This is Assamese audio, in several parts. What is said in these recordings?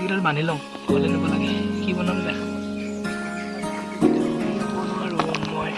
এইডাল বান্ধি লওঁ ঘৰলৈ নিব লাগে কি বনাম দে আৰু মই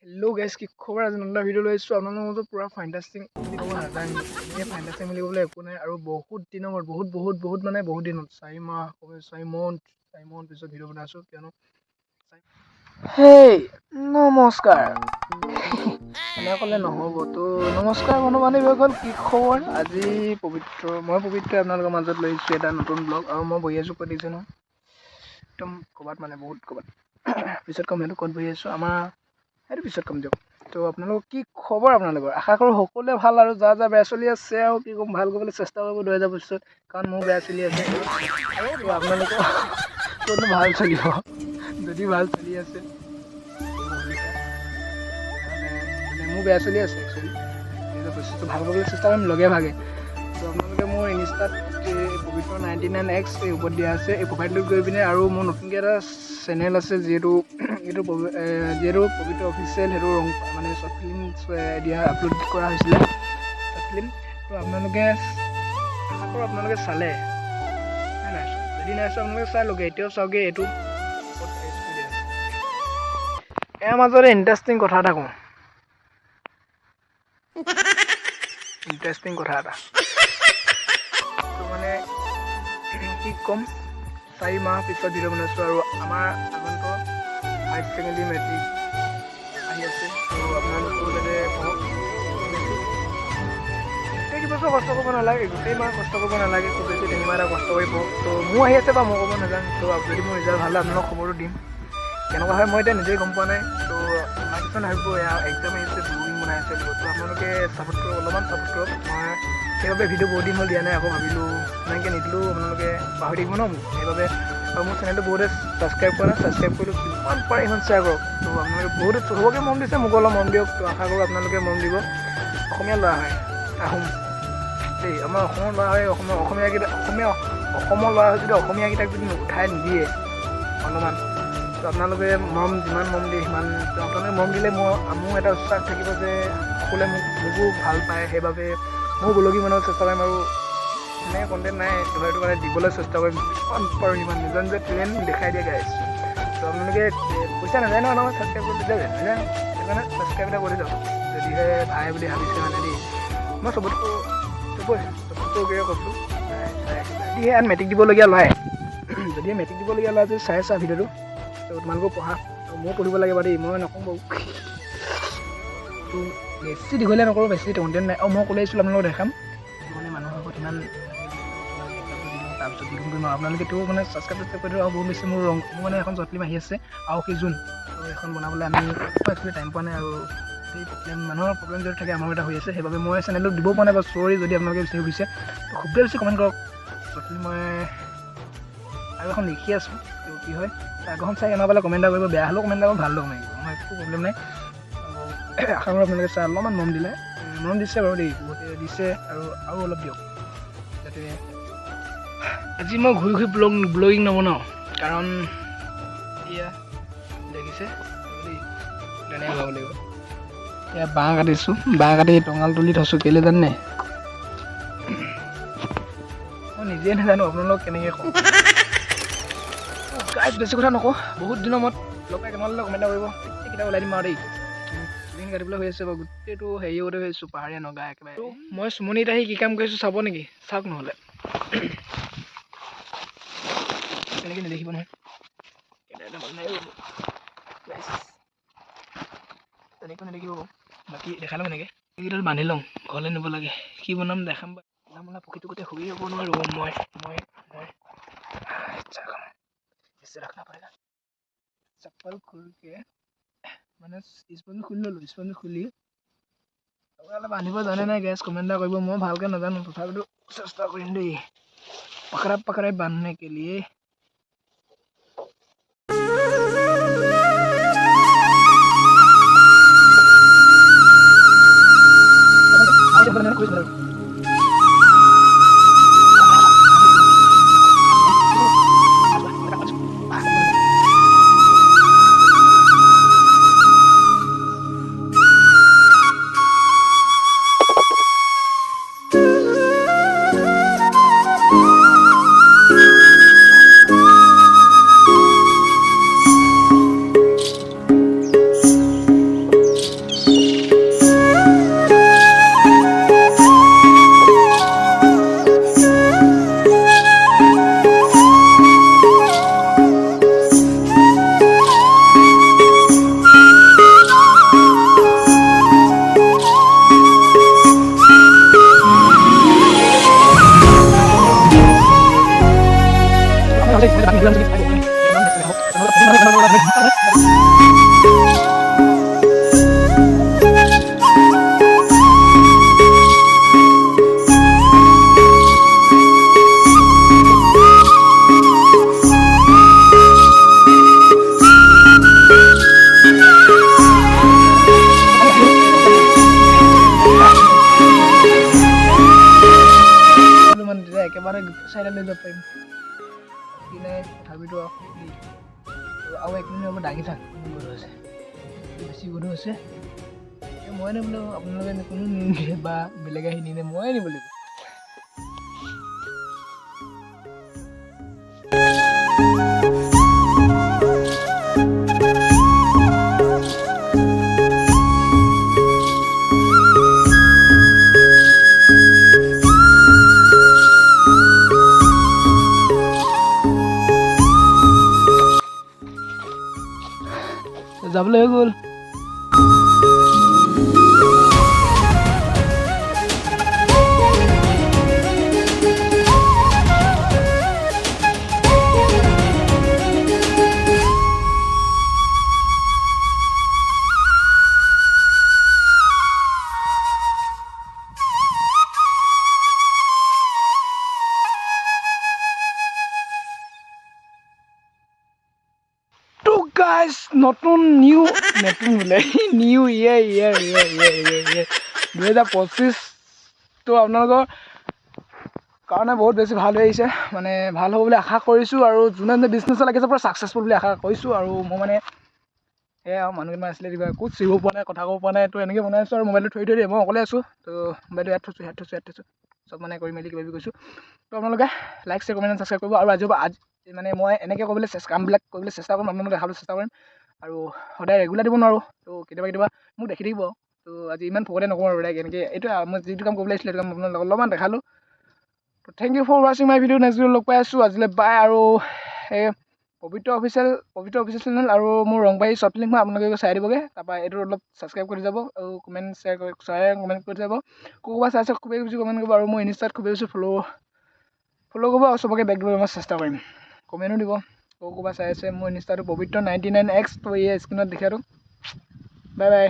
হেল্ল' গাইজ কি খবৰ আজি নতুন ভিডিঅ' লৈ আহিছোঁ আপোনালোকৰ মাজত পুৰা ফাইণ্টাষ্টিং বুলি ক'ব নাজানো এনেকৈ ফাইণ্টাষ্টিং বুলি ক'বলৈ একো নাই আৰু বহুত দিনৰ মূৰত বহুত মানে বহুত দিনত 4 মাহ পিছত ভিডিঅ' বনাইছোঁ কিয়নো হেই নমস্কাৰ এনে ক'লে নহ'ব তো নমস্কাৰ বন্ধু বান্ধৱীসকল কি খবৰ আজি মই পবিত্ৰ আপোনালোকৰ মাজত লৈ আহিছোঁ এটা নতুন ব্লগ আৰু মই বহি আছোঁ ক'ত দেখিছে নহয় একদম ক'ৰবাত মানে বহুত ক'ৰবাত পিছত ক'ম সেইটো ক'ত বহি আছোঁ আমাৰ সেইটো পিছত ক'ম দিয়ক তো আপোনালোকৰ কি খবৰ আপোনালোকৰ আশা কৰোঁ সকলোৱে ভাল আৰু যা বেয়া চলি আছে আৰু কি ক'ম ভাল কৰিবলৈ চেষ্টা কৰিব 2025 কাৰণ মোৰ বেয়া চলি আছে তো আপোনালোকৰ ক'তনো ভাল চলিব যদি ভাল চলি আছে মানে মোৰ বেয়া চলি আছে একচুৱেলি 2025 ভাল কৰিবলৈ চেষ্টা কৰিম লগে ভাগে তো আপোনালোকে মোৰ ইনষ্টাত পবিত্ৰ 99X এই ওপৰত দিয়া আছে এই প্ৰফাইলটোত গৈ পিনে আৰু মোৰ নতুনকৈ এটা চেনেল আছে যিহেতু পবিত্ৰ অফিচিয়েল সেইটো মানে শ্বৰ্ট ফিল্ম দিয়া আপলোড কৰা হৈছিলে শ্বৰ্ট ফিল্ম তো আপোনালোকে আশা কৰোঁ আপোনালোকে চালে নাই যদি নাই চোৱা আপোনালোকে চাই লগে এতিয়াও চাওঁগৈ এইটো ইয়াৰ মাজতে ইণ্টাৰেষ্টিং কথা এটা কওঁ তো মানে কি ক'ম 4 মাহ পিছত ভিডিঅ' বনাইছোঁ আৰু আমাৰ আগন্তুক হায়াৰ ছেকেণ্ডেৰী মেট্ৰিক আহি আছে তো আপোনালোকেও যাতে গোটেই বছৰ কষ্ট কৰিব নালাগে গোটেই মাহ কষ্ট কৰিব নালাগে খুব বেছি 3 মাহ এটা কষ্ট কৰি পঢ়ক তো মোৰ আহি আছে বা মই ক'ব নাজানো তো যদি মোৰ ৰিজাল্ট ভাল হয় আপোনালোকক খবৰটো দিম কেনেকুৱা হয় মই এতিয়া নিজেই গম পোৱা নাই তো আমাৰ কিছুমান ভাবিব এয়া এক্সাম আহিছে ব্লগিং বনাই আছে তো আপোনালোকে ছাপোৰ্ট কৰক অলপমান ছাপোৰ্ট কৰক মই সেইবাবে ভিডিঅ' বহুত দিন হ'ল দিয়া নাই আকৌ ভাবিলোঁ এনেকৈ নিদিলেও আপোনালোকে পাহৰি থাকিব ন মোক সেইবাবে আৰু মোৰ চেনেলটো বহুতে ছাবস্ক্ৰাইব কৰা নাই ছাবস্ক্ৰাইব কৰিলোঁ যিমান পাৰে সিমান শ্বেয়াৰ কৰক তো আপোনালোকে বহুতে চবকে মন দিছে মোক অলপ মন দিয়ক তো আশা কৰোঁ আপোনালোকে মন দিব অসমীয়া ল'ৰা হয় আহোম দেই আমাৰ অসমৰ ল'ৰা হয় অসমৰ ল'ৰা হয় যদি অসমীয়াকেইটাক যদি উঠাই নিদিয়ে অলপমান তো আপোনালোকে যিমান মৰম দিয়ে সিমান তো আপোনালোকে মৰম দিলে মোৰ এটা উৎসাহ থাকিব যে সকলোৱে মোকো ভাল পায় সেইবাবে ময়ো ব্লগিং বনাব চেষ্টা কৰিম আৰু এনেকৈ কণ্টেণ্ট নাই সেইটো কাৰণে দিবলৈ চেষ্টা কৰিম যিমান পাৰোঁ সিমান নিজৰ টেলেণ্ট দেখাই দিয়ে গাইজ তো আপোনালোকে পইচা নাযায় ন আমাৰ ছাবস্ক্ৰাইব কৰি দিলে নাযায় সেইকাৰণে ছাবস্ক্ৰাইব এটা কৰি দিয়ক যদিহে ভাই বুলি ভাবিছে মানে দেই মই চবতকৈ কৈছোঁ যদিহে ইয়াত মেট্ৰিক দিবলগীয়া লয় যদি চাই ভিডিঅ'টো তো তোমালোকেও পঢ়া আৰু ময়ো পঢ়িব লাগে বাৰু দেই মই নকওঁ বাৰু তো বেছি দীঘলীয়া নকৰোঁ বেছি কণ্টেণ্ট নাই আৰু মই ক'লে আহিছিলোঁ আপোনালোকক দেখাম মানে মানুহৰ আগত ইমান তাৰপিছত দিম কৰিম আপোনালোকে তো মানে ছাবস্ক্ৰাইব কৰি দিওঁ আৰু বহুত বেছি মোৰ মানে এখন শ্বৰ্ট ফিল্ম আহি আছে আৰু সেই জুন তো এখন বনাবলৈ আমি একচুৱেলি টাইম পোৱা নাই আৰু সেই মানুহৰ প্ৰব্লেম যদি থাকে আমাৰ এটা হৈ আছে সেইবাবে মই চেনেলটো দিব পৰা নাই বা চৰি যদি আপোনালোকে বিচাৰি ফুৰিছে তো খুবেই বেছি কমেণ্ট কৰক শ্বৰ্ট ফিল্ম মই আৰু এখন লিখি আছোঁ তো কি হয় আগৰখন চাই কেনেকুৱা পালে কমেণ্ট এটা কৰিব বেয়া হ'লেও কমেণ্ট এটা ভাল হ'লেও কমেণ্ট কৰিব মই একো প্ৰব্লেম নাই আশা কৰোঁ আপোনালোকে চাই অলপমান মৰম দিছে বাৰু দেই বহুতে দিছে আৰু অলপ দিয়ক যাতে আজি মই ঘূৰি ব্লগিং নবনাওঁ কাৰণ এয়া দেখিছে দেই তেনেকৈ ওলাব লাগিব এয়া বাঁহ কাটিছোঁ বাঁহ কাটি টঙাল তুলি থৈছোঁ কেলৈ জানে মই নিজে নাজানো আপোনালোকক কেনেকৈ কওঁ গাইজ বেছি কথা নকওঁ বহুত দিনৰ মূৰত ব্লগ পাই কেনেকুৱা কমেণ্ট কৰিব এইকেইটা ওলাই দিম আৰু দেই চুলিখিনি কাটিবলৈ হৈ আছে বাৰু গোটেইটো হেৰি হৈ হৈছোঁ পাহাৰীয়া নগা একেবাৰে মই সুমনিত আহি কি কাম কৰিছোঁ চাব নেকি চাওক নহ'লে তেনেকৈ নেদেখিব নহয় তেনেকৈ নেদেখিব বাৰু বাকী দেখালোঁ এনেকৈ এইকেইডাল বান্ধি লওঁ ঘৰলৈ নিব লাগে কি বনাম দেখাম বা মানে পুখুৰীটো গোটেই শুই হ'ব নোৱাৰোঁ মই इससे रखना पड़ेगा चप्पल खुल के মানে স্পঞ্জ খুলি ল'লোঁ স্পঞ্জ খুলি আপোনালোকে বান্ধিব জানে নাই গেছ কমেণ্ট এটা কৰিব মই ভালকৈ নাজানো তথাপিতো চেষ্টা কৰিম দেই पकड़ा पकड़ाई बांधने के लिए একেবাৰে চাইডে লৈ যাব পাৰিম কিনে তথাপিতো আৰু এক মিনিট হ'ব দাঙি থাক গধুৰ হৈছে বেছি গধুৰ হৈছে মই নিবলৈ আপোনালোকে কোনো নিনিয়ে বা বেলেগ আহি নিনিয়ে ময়ে নিব লাগিব যাবলৈ হৈ গ'ল guys নতুন বোলে নিউ ইয়েৰ 2025 তো আপোনালোকৰ কাৰণে বহুত বেছি ভাল হৈ আহিছে মানে ভাল হ'ব বুলি আশা কৰিছোঁ আৰু যোনে বিজনেছত লাগিছে পুৰা ছাকচেছফুল বুলি আশা কৰিছোঁ আৰু মই মানে সেয়া আৰু মানুহকেইটামান আছিলে কিবা ক'ত চিব পৰা নাই কথা ক'ব পৰা নাই তো এনেকৈ বনাই আছোঁ আৰু মোবাইলটো থৈ দিয়ে মই অকলে আছোঁ তো মোবাইলটো ইয়াত থৈছোঁ চব মানে কৰি মেলি কিবা কিবি কৈছোঁ তো আপোনালোকে লাইক শ্বেয়াৰ কমেণ্ট ছাবস্ক্ৰাইব কৰিব আৰু আজি মানে মই এনেকৈ কৰিবলৈ কামবিলাক কৰিবলৈ চেষ্টা কৰিম আপোনালোকক দেখাবলৈ চেষ্টা কৰিম আৰু সদায় ৰেগুলাৰ দিব নোৱাৰোঁ তো কেতিয়াবা মোক দেখি থাকিব তো আজি ইমান ফকতে নকওঁ আৰু ডাইৰেক্ট এনেকৈ এইটো মই যিটো কাম কৰিবলৈ আহিছিলোঁ সেইটো কাম আপোনালোকক অলপমান দেখালোঁ তো থেংক ইউ ফৰ ৱাচিং মাই ভিডিঅ' নেক্সট ভিডিঅ' লগ পাই আছোঁ আজিলৈ বাই আৰু এই পবিত্ৰ অফিচিয়েল চেনেল আৰু মোৰ ৰংবাৰী শ্বৰ্ট লিংক মই আপোনালোকে চাই দিবগৈ তাৰপৰা এইটো অলপ ছাবস্ক্ৰাইব কৰি যাব আৰু কমেণ্ট কমেণ্ট কৰি যাব ক'ৰবাত চাইছে খুবেই বেছি কমেণ্ট কৰিব আৰু মোৰ ইনষ্টাত খুবেই বেছি ফ'ল' কৰিব আৰু চবকে বেক দিবলৈ মই চেষ্টা কৰিম কমেণ্টো দিব ক'ৰবাত চাই আছে মোৰ ইনষ্টাটো পবিত্ৰ 99X তো এই স্ক্ৰীণত দেখাটো বাই বাই